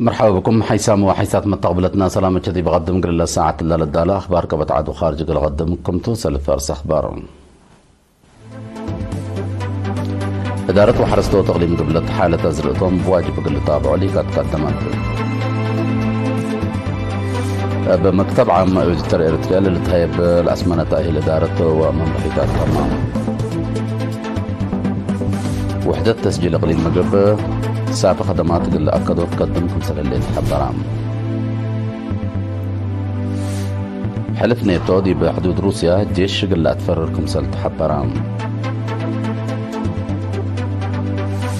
مرحبا بكم حيسام وحيسات متقبلتنا سلامة جدي بقدم قل الله ساعة الليلة الدالة أخبار كبت عاد وخارج قل قدمكم توصل فارس أخبار إدارة وحرستو تقليم قبلة حالة أزرقتهم بواجب قل تابعوا لي قد قدمت بمكتب عام أوديتر إريتريا اللي تهيب الأسمنة تأهيل إدارة ومنبحثات تمام وحدة تسجيل إقليم مغرب ساعة خدمات اللي أكدوا تقدمكم سلالين حبرام حلف نيتو دي بحدود روسيا جيش اللي أتفرركم سلت حبرام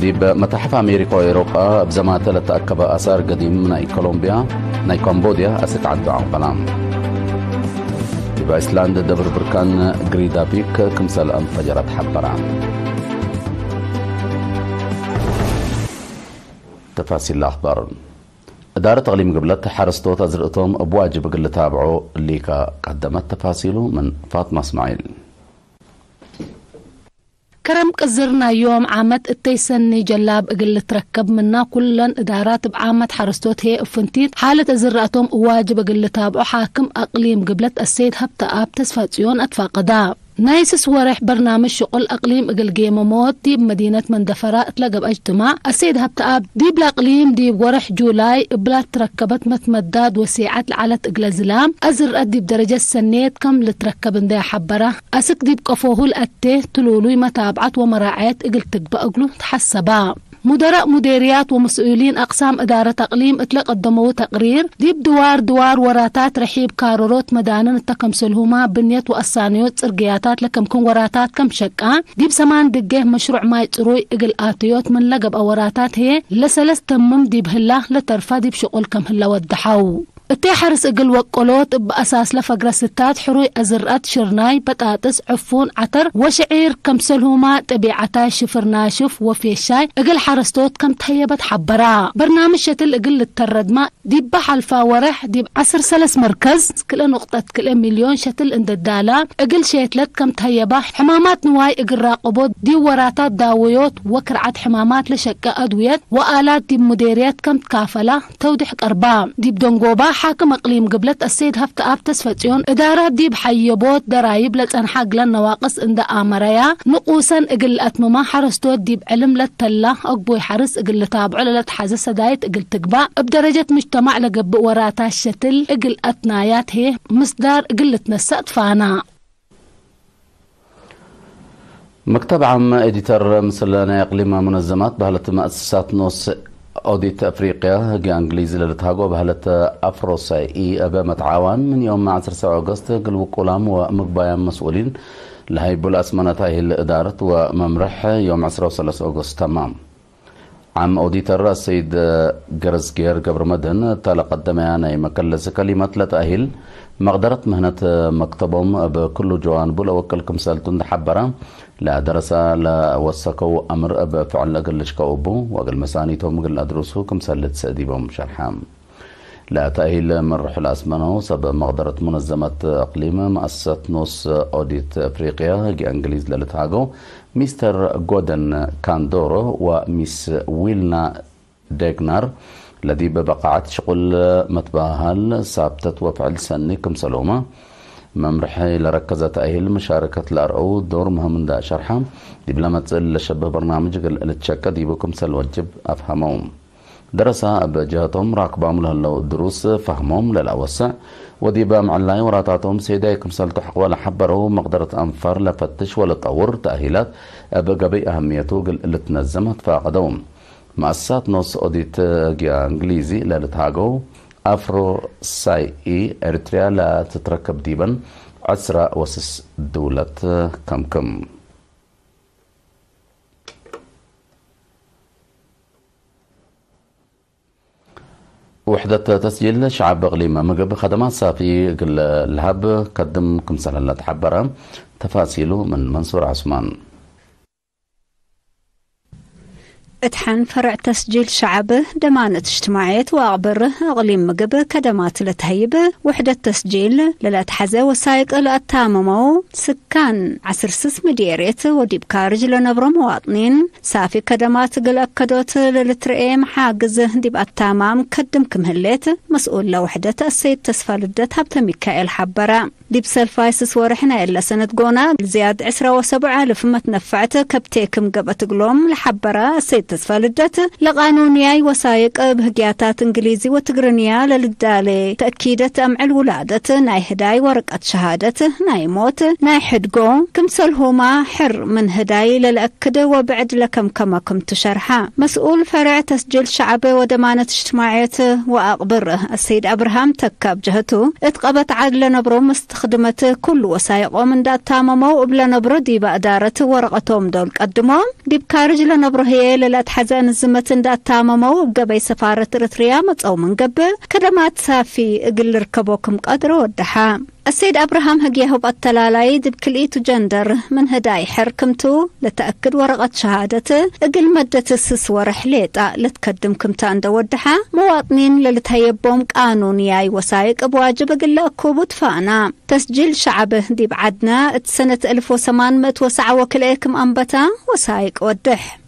دي بمتاحف أمريكا وأوروبا بزمات لتأكب آثار قديم ناي كولومبيا ناي كمبوديا أست عدو عقلام دي بأيسلاند دبر بركان غريدا بيك كمسل انفجرت حبرام تفاصيل الأخبار إدارة تقليم قبلت حرستو تزرقتهم بواجب قل تابعوا اللي قدمت تفاصيله من فاطمة اسماعيل كرم قزرنا يوم عامت التيسني جلاب قل تركب منا كلن إدارات بعامت حرستوت هي افنتيت حالة زرقتهم واجب قل تابعوا حاكم أقليم قبلت السيد هبتا آب تسفاتيون أتفاقدا نايسس ورح برنامج شغل أقليم إقل جيموموت دي بمدينة مندفرة اتلقى بأجتماع السيد هبتقاب دي بالأقليم دي ورح جولاي بلا تركبت متمداد وسيعات لعلت إقل زلام أزر أدي بدرجة سنيت كم لتركبن دي حبرة أسك دي بقفوه الأتي تلولوي متابعات ومراعيات إقل تقبأ أقلو تحسبا مدراء مديريات ومسؤولين أقسام إدارة تقليم اطلق قدموا تقرير ديب دوار وراتات رحيب كاروروت مدانا التكمسلهما بنيت وأسانيوت سرقياتات لكم كون وراتات كم شكان ديب سمان دقيه مشروع ماي تروي إقل آتيوت من لقب أوراتات هي لسلس تمم ديب هلا لترفا ديب شغل كم هلا ودحاو اتي حرس اقل وقلوت بأساس لفقر ستات حروي أزرقات شرناي بطاطس عفون عطر وشعير كمسلهما تبيعتا شفر ناشف وفي الشاي اقل حرستوت كم تهيبت حبرا برنامج شتل اقل التردما ديب بحلفا ورح ديب عصر سلس مركز كل نقطة كل مليون شتل اند الدالا اقل شيتلت كم تهيبا حمامات نواي اقل راقبوت دي وراتات داويوت وكرعت حمامات لشكا أدويت وآلات ديب مديريات كم تكافلة توضح أربعة ديب دونغوبا حاكم أقليم قبلت السيد هفتا آب تسفتيون إدارات دي بحيبوت درايب لتنحق للنواقص عند آمريا نقوسا إقل أتمما حرستوت دي بعلم للتلا أقبوي حرس إقل تابعو للتحازة سدايت إقل تقبع بدرجة مجتمع لقب وراتا الشتل إقل أتنايات هي مصدار إقل تنسأت فانا مكتب عام إديتر مسلنا إقليم منظمات بهلة مؤسسات نص أوديت أفريقيا جا إنجليزي للتهاجو بهلة أفروساي أبا متعاون من يوم 10 أغسطس قلبوا قلام ومقبايا مسؤولين لهي بالأسمنة هي الإدارة وممرح يوم 10 أغسطس تمام عام أوديتر السيد جرزجير قبر مدن تلقدم يعني مكلس كلمة لتأهيل مقدرة مهنة مكتبهم بكل جوانب وكلكم سالتون حبرا لا درس لا وثقوا أمر بفعل أقلش كأبو وأقل مسانيتهم أقل أدرسوا كم سالت سأديبهم شرحام لا تأهيل من روح الأسمنة سب مقدرة منظمة أقليم مؤسسة نص أوديت أفريقيا جي أنجليز للتهاجو مستر جودن كاندورو وميس ويلنا ديغنر الذي ببقعت شغل متباهل ثابتت وفعل سني كم سلومة ممرحي لركز تأهيل مشاركة الأرعو دور مهم دا شرحة دي بلا ما تسأل لشبه برنامج التشكة دي بكم سلوجب أفهمهم درسها بجهتهم راكبام لهالو دروس فهمهم للأوسع ودي مع الله وراتاتهم سيدا يكم سلتو حق ولا حبروا مقدرة أنفر لفتش ولا تطور تأهيلات بقبي أهميته اللي تنظمت فاقدهم مؤسسات نص أوديت إنجليزي للتهاجو أفرو ساي إريتريا لا تتركب ديبا عسرة وسس دولة كم وحدة تسجيل شعب غليمة مقب خدمات صافي الهب قدم كم سنة تحبرها تفاصيله من منصور عثمان اتحن فرع تسجيل شعبه دمانة اجتماعية وأغبره أغليم مقبه كدمات لتهيبه وحدة تسجيل للأتحزة وسايق الأتاممو سكان عسر سس مديريت وديب كارج لنبرو مواطنين سافي كدمات قل أكدوت للترئيم حاقز ديب أتامام كدم كمهليت مسؤول لوحدة السيد تسفالدت هبت ميكائيل حبرا ديب سلفايسس ورحنا إلا سنة قونا زياد 17,000 متنفعته كبتيكم قبت قلوم لحبرا السيد تسفالدت لقانونياي وسايق بهجياتات انجليزي وتقرنيا للدالي تأكيدت أمع الولادة ناي هداي ورقة شهادة ناي موت ناي حدقو كمسلهما حر من هداي للأكد وبعد لكم كما كنت شرحا مسؤول فرع تسجيل شعبي ودمانة اجتماعيته وأقبره السيد أبراهام تكاب جهته اتقبت عدل نبرو مستخدمته كل وسايقو من دات تاممو وبلا نبرو ديب أدارته ورقتهم دول قدمو ديب كارج لنبرو هي للأتحزان الزمتن دات تاممو وقبي سفارة إريتريا متأو من قبل كدمات سافي قل ركبوكم قدر ودحا السيد أبراهام هجيه بأطلالاي دب كليتو جندر من هداي حركمتو لتأكد ورقة شهادته اقل مدة السس ورحليتا لتقدم كمتان دودحا مواطنين للتهيبهم قانونياي وسايق بواجب اقل أكوبو دفانا تسجيل شعبه دي بعدنا سنة 1809 وكليكم أنبتا وسايق ودح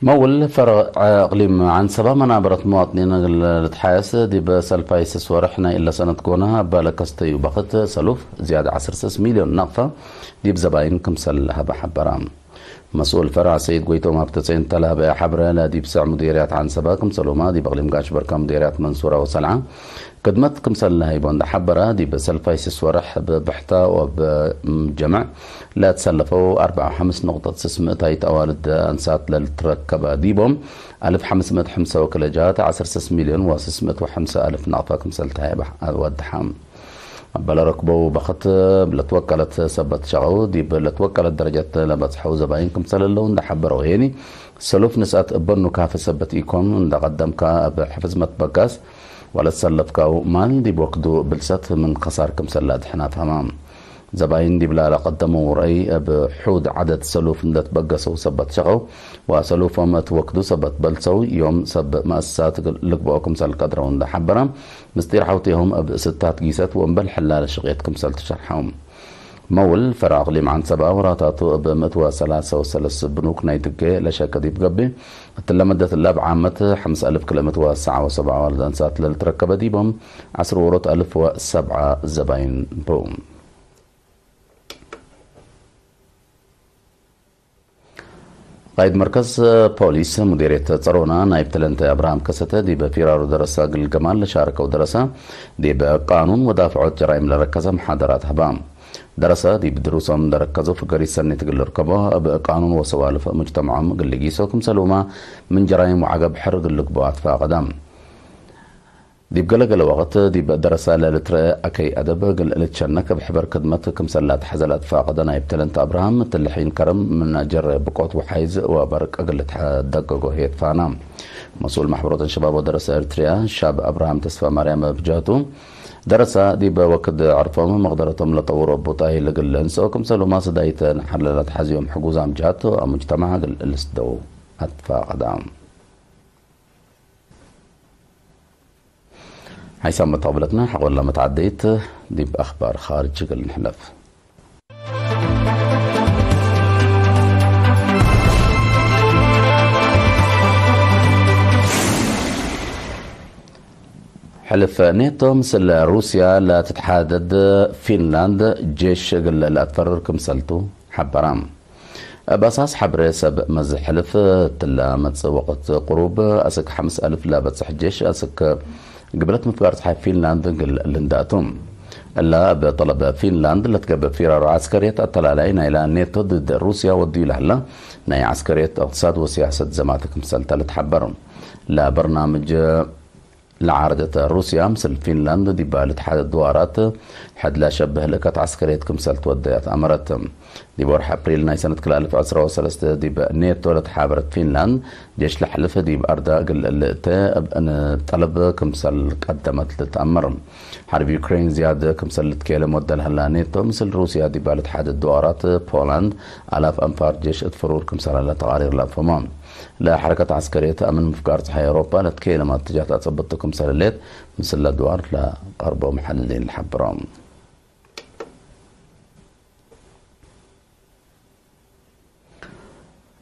مول فرع اقليم عن سبا منابرة مواطنين التحايس دي بسلفايسس ورحنا الا سنة كونها بالكستي وبخت سلوف زيادة 10 مليون نقفة دي بزباين كمسل هبا حبرام مسؤول فرع سيد قويتو مابتسين تلا هبا حبرة لا دي بسع مديريات عن سبا كمسلو ما دي بقليم قاش بركة مديريات منصورة وسلعة قدمت كمسل هايبون حبرة دي بسلفايسس ورح بحتا وبجمع لا تسلفوا 4.5 هاي توالد أنسات للتركب ديبهم 1505 وكلجات 10 مليون و605 ألف نقفة كمسلتها ودحام بلا ركبوا بخت بلا توكلت سبت شعو دي بلا توكلت درجة لبصحو زباين كمسل اللون ده حبروا هيني سلوف نسات بنو كاف سبت إيكون ده قدمك بحفظ متبقاس ولا تسلفك مال دي بوقدو بلسات من خسار كمسلات حنا فهمام زباين دي بلا قدموا رأي بحود عدد سلوف ندت بقسوا سبت شغو وسلوفهم توكدو سبت بلسوا يوم سب مؤسسات لقبوكم سال قدرون ده حبرم مستير حوتيهم بستات قيسات وانبل حلال شغيتكم سال تشرحهم مول فرع اقليم عن سبا وراتاتو بمتوى 3 بنوك نايتقى لشاكة دي بقبي تلمدت اللاب عامة 5000 كيلومتر ساعة و7 والدان سات للتركب ديبهم 10,007 زباين بوم قائد مركز بوليس مديرية صرونا نائب تلنت أبراهام كسته دي بفيرارو درسة الجمال لشاركة ودرسة دي بقانون ودافع الجرائم لركزة محاضرات هبام درسة دي بدروسهم دركزوا في قرية سنة تقل ركبها بقانون وسوالف مجتمعهم قل لقيسوكم سلوما من جرائم وعقب حرق اللقبوات فاقدام دي بقلق وقت دي بدرسة للترى أكي أدب قل لتشنك بحبر كدمتكم سلات حزلات فاقدا نائب تلنت أبراهام تلحين كرم من جر بقوت وحيز وبرك أقل تدققوا هيت فانام مسؤول محبرات الشباب ودرسة إرتريا شاب أبراهام تسفى مريم بجهته درسة دي بوقت عرفهم مقدرتهم لطور بوطاهي لقل انسوكم سلوما صدايت نحللت حزيهم حقوزام جهته مجتمعها قل الاسدو أتفاقدام حيثما طابلتنا حقول لما تعديت دي بأخبار خارج قل نحلف حلف نيتو مثل روسيا لا تتحدد فنلاند جيش قل الأتفرر كمسلتو حبرام بأساس حبر سب مز حلف تلا متس وقت قروب أسك 5000 لا بتصح جيش أسك قبلت مفقارة حي فنلاند قل لنداتهم إلا بطلب فنلاند لتقبل فرار عسكرية الطلالين إلى نيتو ضد روسيا ودي لهلا ناي عسكرية اقتصاد وسياسة زماتك مسلتة لتحبرهم لا برنامج لعارضة روسيا مثل فنلندا دي بالاتحاد الدوارات حد لا شبه لكت عسكرية كمسل توديات أمرت دي بورح أبريل ناي سنة كل 1903 دي نيتو لتحابرت فنلند جيش لحلفة دي بأردا قل أن طلب كمسل قدمت لتأمر حرب يوكرين زيادة كمسل لتكيلم ودلها لا نيتو مثل روسيا دي بالاتحاد الدوارات بولند آلاف أنفار جيش اتفرور كمسل لتغارير لأفهمان لا حركة عسكرية أمن مفكار صحي أوروبا لتكيلم اتجاهات أتصبتكم سلالات مثل الدوار لقربوا محللين الحبرام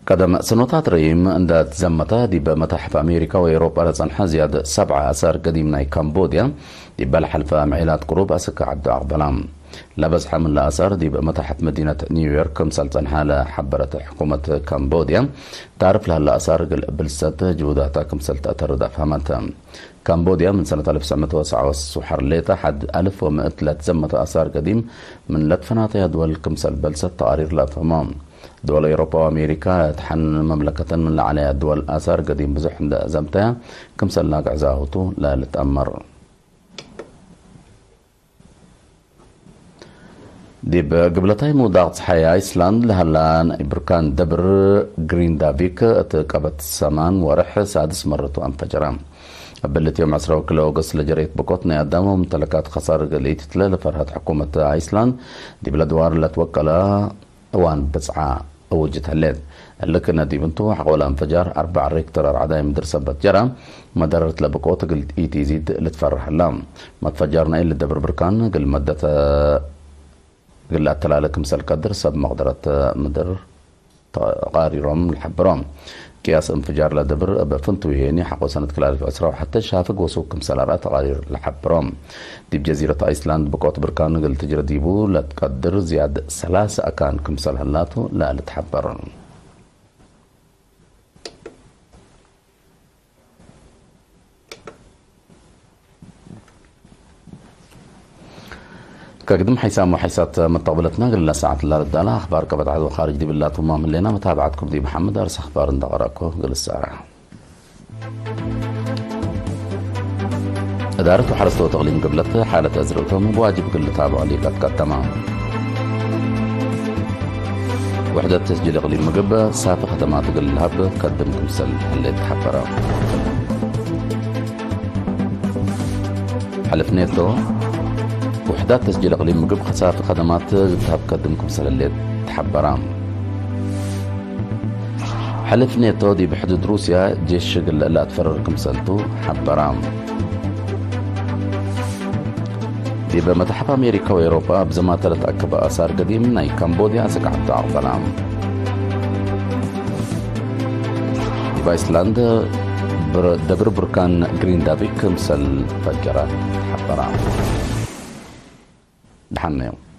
قدم سنوات ريم عند تزمتها دي بمتاحف أمريكا وأوروبا لصنحة زيادة 7 آثار قديمة كمبوديا دي بالحلفة معيلات قروب أسكا عبد أقبلام لبس حمل الآثار دي بمتاحف مدينة نيويورك مثل صنحة لحبرة حكومة كمبوديا تعرف لها الآثار بلست جوداتها كمثل تأثر فهمتها كمبوديا من سنة 1909 حرليتها حد 1100 زمت آثار قديم من لدفناتها دول كمثل بلسة تقارير لفهمان دول أوروبا وأمريكا تحن مملكة من عليها دول آثار قديم بزح عند أزمتها كمثل لاقع زاهوتو لا لتأمر دي بقبلتها موداغ صحية ايسلاند لهلان بركان دبر جرين دافيك تقبت السمان ورح سادس مرة انفجرا قبلت يوم 10 كيلو أغسطس لجريت بقوتنا قدامه ممتلكات خسارة قليل تتلال لفرهة حكومة ايسلاند دي بالادوار اللي توكلها وان بسعة وجهة الليل لكن دي بنتو حقول انفجار 4 ريكتر عدايم درسة بتجرى ما درت لبقوت قلت اي تزيد لتفرح اللام ما تفجرنا إلا دبر بركان قل مدة قل أتلالك مثل قدر سب مقدرة مدر قاريرهم الحبرام كياس انفجار لدبر بفنتو يهني حقو سنة كل 2010 وحتى شافق وسوق مسلارات قارير الحبرام دي بجزيرة ايسلاند بقوت بركان قل تجرى ديبو لا تقدر زيادة 3 أكان كمسل هلاتو لا لتحبر كقدم حيسام وحيسات متقبلتنا قلنا ساعة الله ردالة أخبار قبض عدو خارج دي بالله طمام لنا متابعتكم دي محمد أرس أخبار اندغراكو قل الساعة إدارة وحرصة وتغليم قبلته حالة أزرتهم بواجب قل تابعوا لي قد تمام وحدة تسجيل إقليم مقبة سافة خدمات قل الهب قدمكم سل اللي تحبرا حلف نيتو وحدات تسجيل إقليم مقب خسافة خدمات ذهب قدمكم سلالات تحبرام حلف نيتو دي بحدود روسيا جيش شغل لا تفرركم سلتو حبرام دي بمتحف أمريكا وأوروبا بزمات تأكب آثار قديم ناي كمبوديا سكع عبد عقبلام دي بايسلاند دبر بركان جرين دافيك مسل فجرات حبرام دحنا يوم